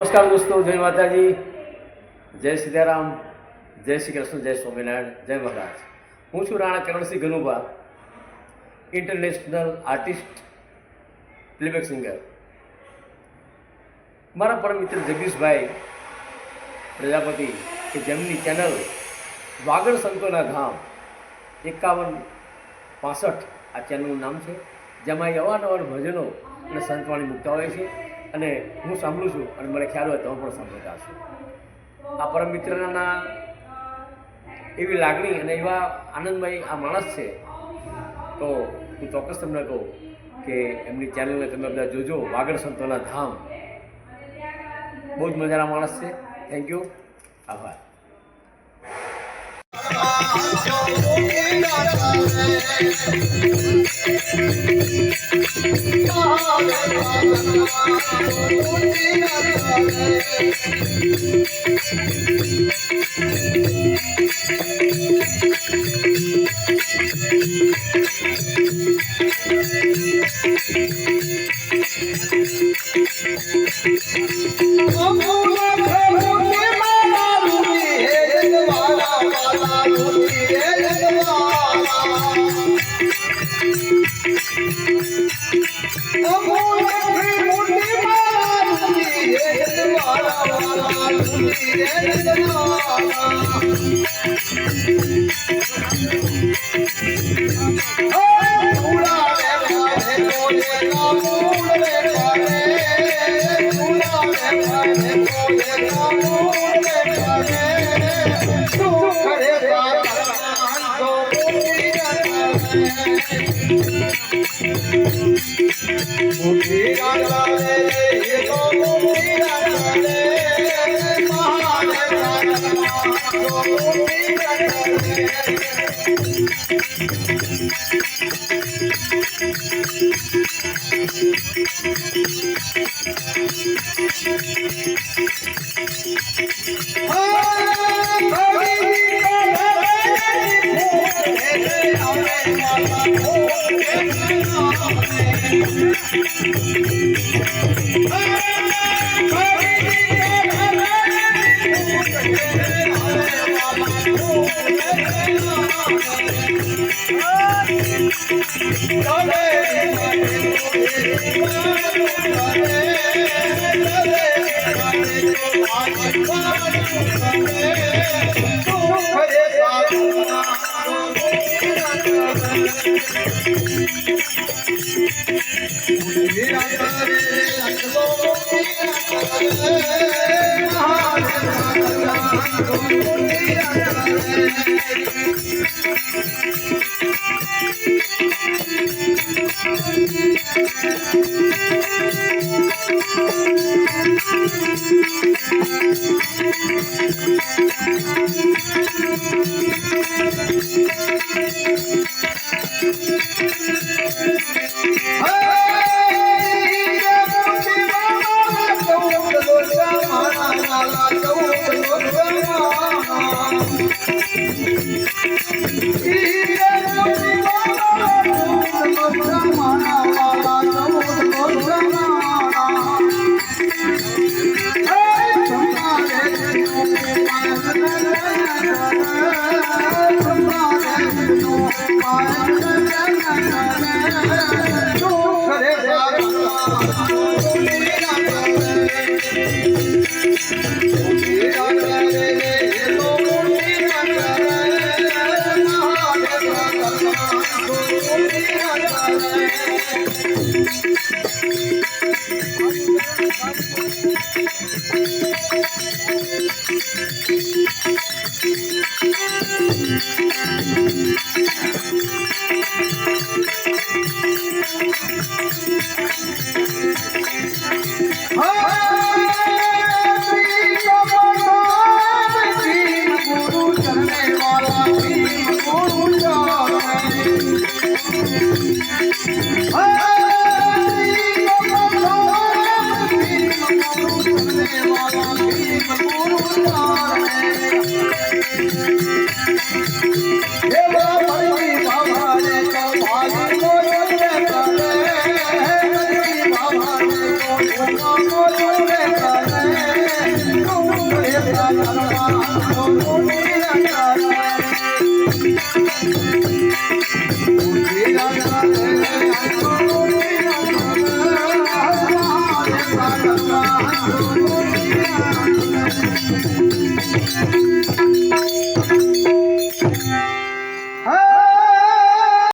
નમસ્કાર દોસ્તો, જય માતાજી, જય સીતારામ, જય શ્રી કૃષ્ણ, જય સ્વામિનારાયણ, જય મહારાજ. હું છું Rana Karansinh Ganubha, international artist, playback singer. મારા પરમ મિત્ર જગદીશભાઈ પ્રજાપતિ કે જેમની ચેનલ વાગડ સંતોના ધામ 5165 આ ચેનલનું નામ છે, જેમાં અવારનવાર ભજનો અને સંતવાણી મૂકતા હોય છે અને હું સાંભળું છું અને મને ખ્યાલ હોય તમે પણ સાંભળતા હશો. આ પરમ મિત્રના એવી લાગણી અને એવા આનંદમય આ માણસ છે, તો હું ચોક્કસ તમને કહું કે એમની ચેનલને તમે બધા જોજો. વાગડ સંતોના ધામ બહુ જ મજાના માણસ છે. થેન્ક યુ, આભાર. હંસો